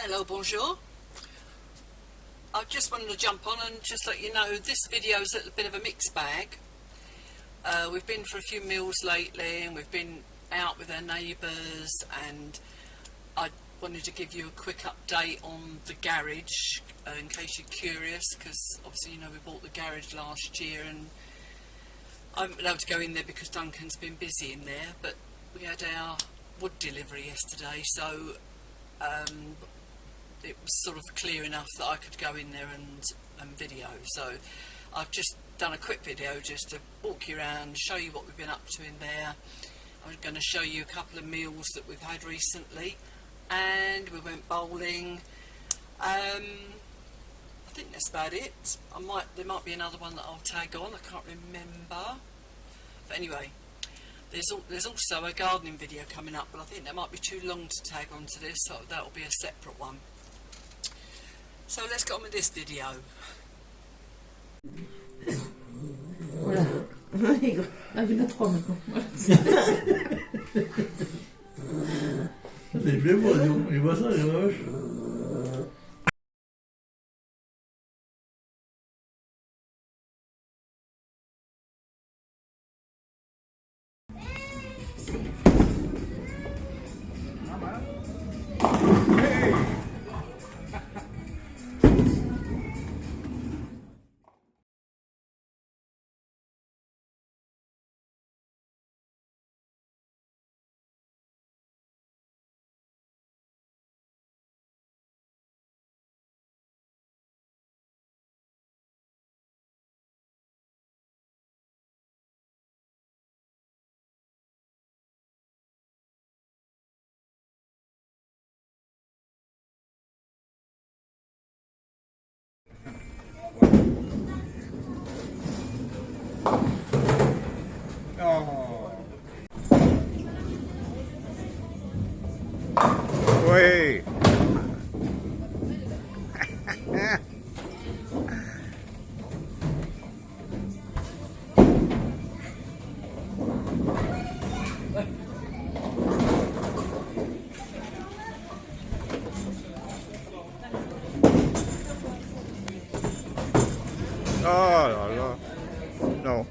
Hello, bonjour. I just wanted to jump on and just let you know this video is a bit of a mixed bag. We've been for a few meals lately and we've been out with our neighbours, and I wanted to give you a quick update on the garage in case you're curious, because obviously we bought the garage last year and I haven't been able to go in there because Duncan's been busy in there, but we had our wood delivery yesterday, so it was sort of clear enough that I could go in there and video. So I've just done a quick video just to walk you around, show you what we've been up to in there. I'm going to show you a couple of meals that we've had recently, and we went bowling. I think that's about it. There might be another one that I'll tag on, I can't remember. But anyway, there's also a gardening video coming up, but I think that might be too long to tag onto this, so that will be a separate one. So let's get on with this video. Voilà. Il y en a trois maintenant. C'est bien beau, il voit ça, il voit vache. Oh. Oui. Oh là là. Non.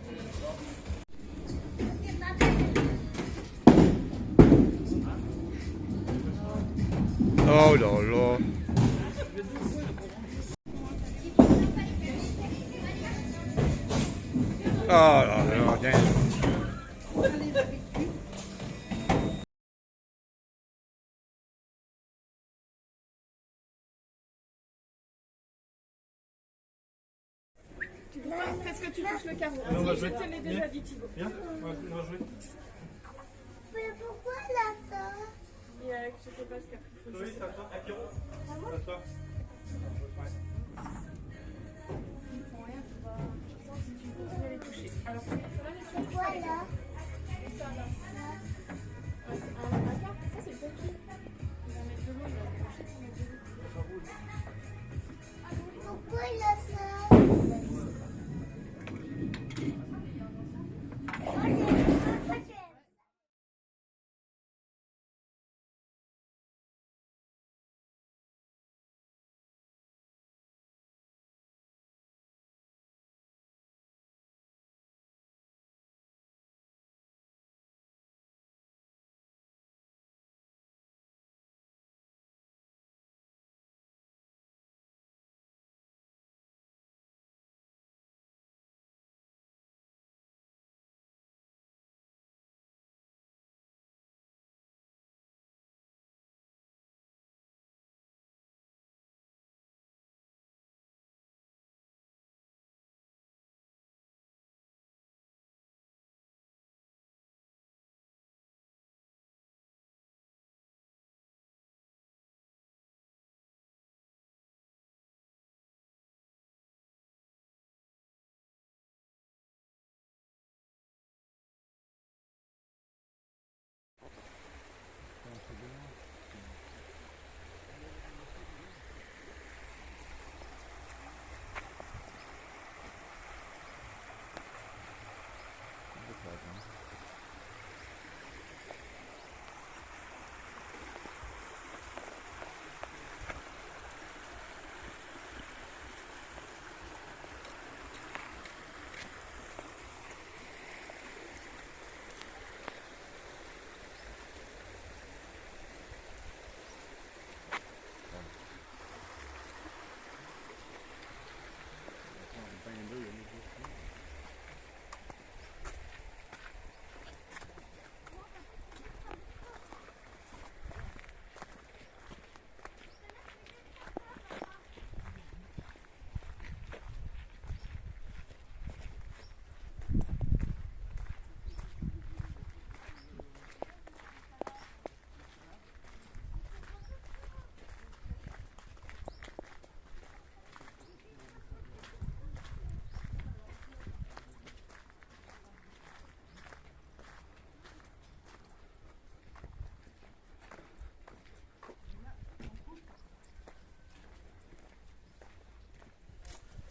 Oh là là. Oh là là, tiens. Est-ce que tu touches le carreau? On va Si, je jouer. te l'ai déjà dit, Thibaut. Viens, on va jouer. Mais pourquoi là ça? Je sais pas ce qu'après il faut Oui, jouer. c'est à toi. À Pierrot. À toi. Ouais. Ils font rien, tu vas. Je sens si tu veux les toucher. Alors, ça va les toucher? Pourquoi là? Ça là. Un carte, ça c'est le papier. Il va mettre de l'eau, il va toucher pour mettre de l'eau. Pourquoi là ça?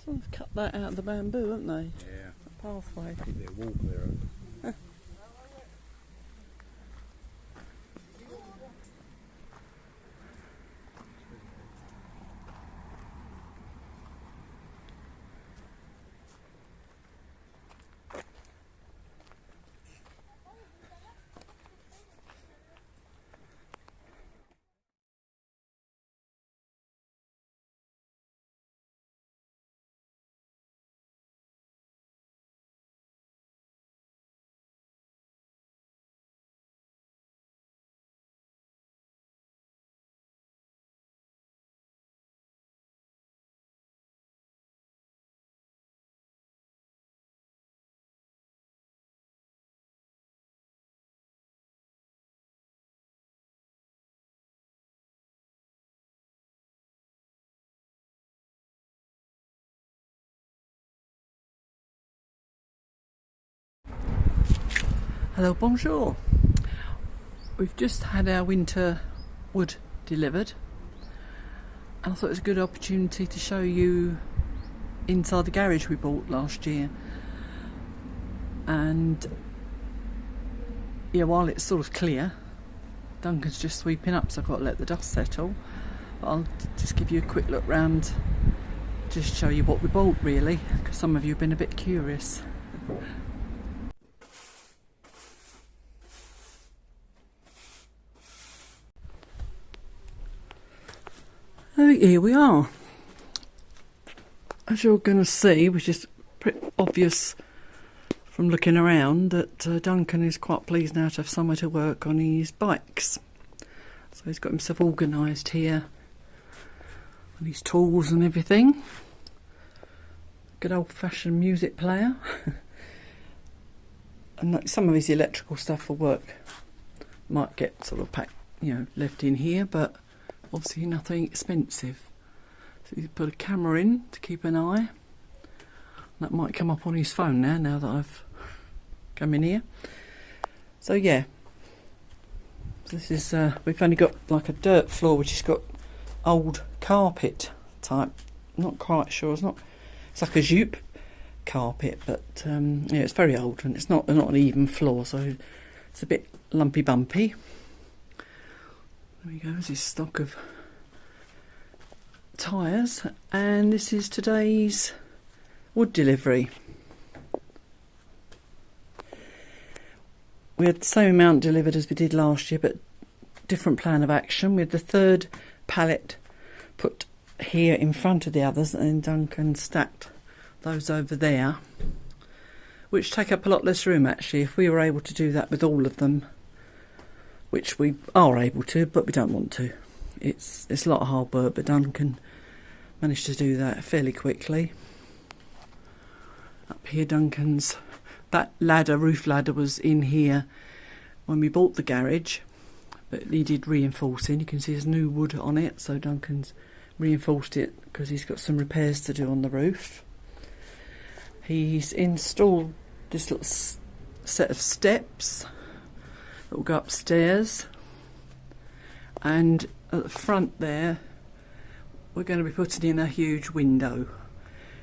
Oh, they've cut that out of the bamboo, haven't they? Yeah. The pathway. Keep their wall clear. Hello, bonjour. We've just had our winter wood delivered, and I thought it was a good opportunity to show you inside the garage we bought last year. And yeah, while it's sort of clear, Duncan's just sweeping up, so I've got to let the dust settle. But I'll just give you a quick look round, just show you what we bought really, because some of you have been a bit curious. Oh, here we are. As you're going to see, which is pretty obvious from looking around, that Duncan is quite pleased now to have somewhere to work on his bikes. So he's got himself organised here, and his tools and everything. Good old-fashioned music player. And some of his electrical stuff for work might get sort of packed, left in here, but obviously nothing expensive. So he's put a camera in to keep an eye. That might come up on his phone now that I've come in here. So yeah, this is we've only got like a dirt floor which has got old carpet type. Not quite sure. It's like a jute carpet, but yeah, it's very old and it's not an even floor, so it's a bit lumpy bumpy. There we go, this is stock of tyres, and this is today's wood delivery. We had the same amount delivered as we did last year, but different plan of action. We had the third pallet put here in front of the others, and Duncan stacked those over there, which take up a lot less room actually. If we were able to do that with all of them, which we are able to, but we don't want to. It's a lot of hard work, but Duncan managed to do that fairly quickly. Up here, that roof ladder was in here when we bought the garage, but he did reinforcing. You can see there's new wood on it, so Duncan's reinforced it because he's got some repairs to do on the roof. He's installed this little set of steps that will go upstairs, and at the front there we're going to be putting in a huge window,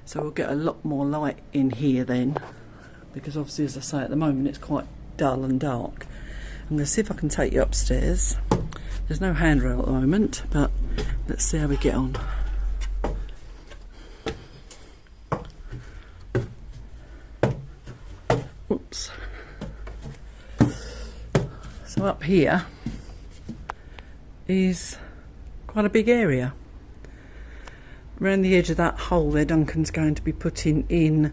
so we'll get a lot more light in here then, because obviously, as I say, at the moment it's quite dull and dark. I'm going to see if I can take you upstairs. There's no handrail at the moment, but let's see how we get on. Oops. So up here is quite a big area. Around the edge of that hole there, Duncan's going to be putting in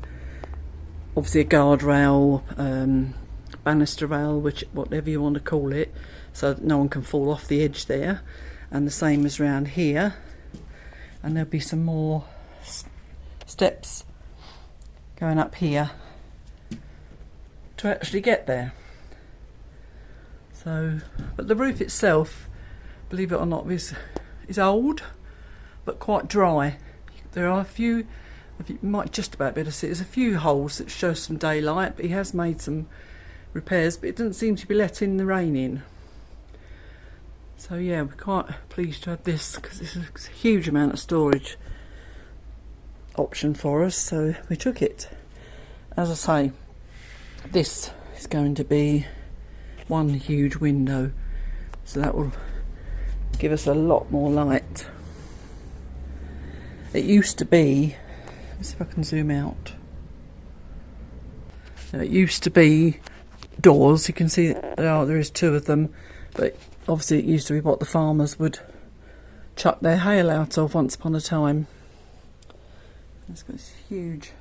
obviously a guardrail, banister rail, whatever you want to call it, so that no one can fall off the edge there. And the same as round here. And there'll be some more steps going up here to actually get there. So, but the roof itself, believe it or not, is old but quite dry. There are a few, you might just about be able to see, there's a few holes that show some daylight, but he has made some repairs, but it doesn't seem to be letting the rain in. So yeah, we're quite pleased to have this, because this is a huge amount of storage. option for us, so we took it. As I say, this is going to be one huge window, so that will give us a lot more light. It used to be, let's see if I can zoom out. It used to be doors. You can see there is two of them, but obviously it used to be what the farmers would chuck their hail out of once upon a time. It's got this huge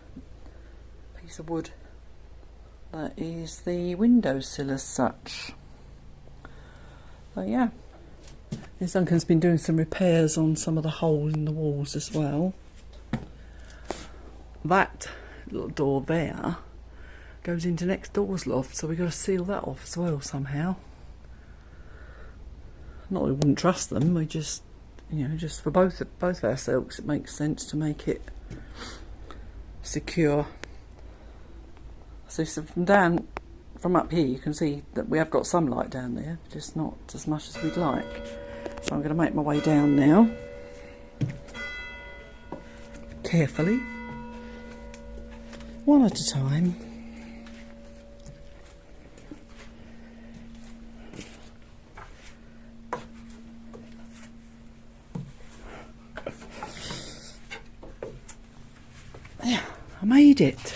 piece of wood. That is the windowsill as such. So yeah, Miss Duncan's been doing some repairs on some of the holes in the walls as well. That little door there goes into next door's loft, so we've got to seal that off as well somehow. Not that we wouldn't trust them, we just, you know, just for both of ourselves, it makes sense to make it secure. So from up here you can see that we have got some light down there, just not as much as we'd like. So I'm going to make my way down now, carefully, one at a time. Yeah, I made it.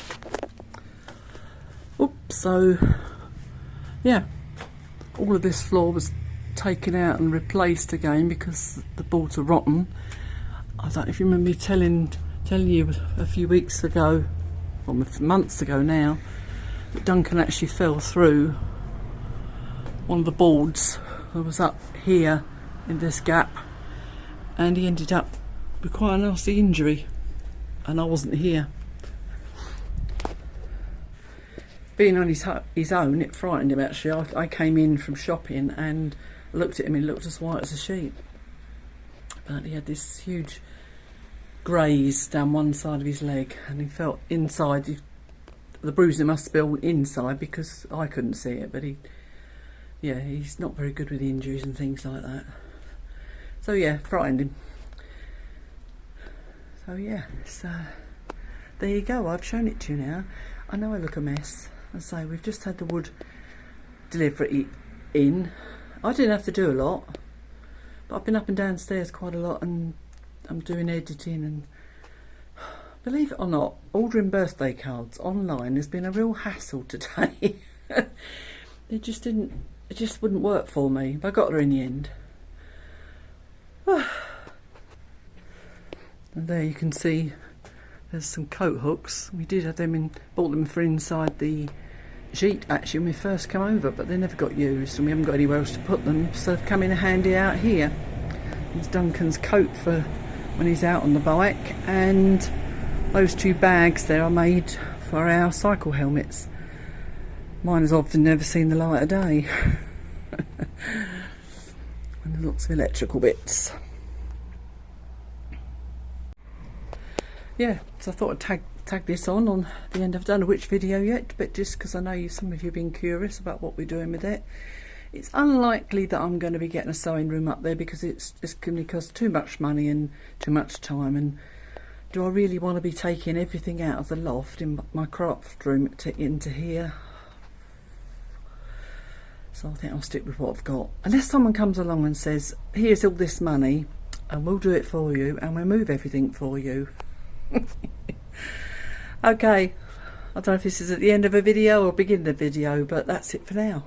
Oops, so yeah, all of this floor was taken out and replaced again because the boards are rotten. I don't know if you remember me telling you a few weeks ago, or months ago now, that Duncan actually fell through one of the boards that was up here in this gap, and he ended up with quite a nasty injury, and I wasn't here. Being on his own, it frightened him actually. I came in from shopping and looked at him, and he looked as white as a sheet. But he had this huge graze down one side of his leg, and he felt inside, the bruising must have been inside because I couldn't see it, but he's not very good with injuries and things like that. So yeah, frightened him. So yeah, so there you go, I've shown it to you now. I know I look a mess. I say, we've just had the wood delivery in. I didn't have to do a lot, but I've been up and downstairs quite a lot, and I'm doing editing, and believe it or not, ordering birthday cards online has been a real hassle today. It just wouldn't work for me, but I got her in the end. And there you can see there's some coat hooks. We did have them bought them for inside the sheet actually when we first come over, but they never got used and we haven't got anywhere else to put them, so they've come in handy out here. There's Duncan's coat for when he's out on the bike, and those two bags there are made for our cycle helmets. Mine has often never seen the light of day. And there's lots of electrical bits. Yeah, so I thought I'd tag this on the end. I've done a which video yet, but just because I know some of you have been curious about what we're doing with it. It's unlikely that I'm going to be getting a sewing room up there because it's going to cost too much money and too much time, and do I really want to be taking everything out of the loft in my craft room into here? So I think I'll stick with what I've got, unless someone comes along and says, here's all this money and we'll do it for you and we'll move everything for you. Okay, I don't know if this is at the end of a video or beginning of a video, but that's it for now.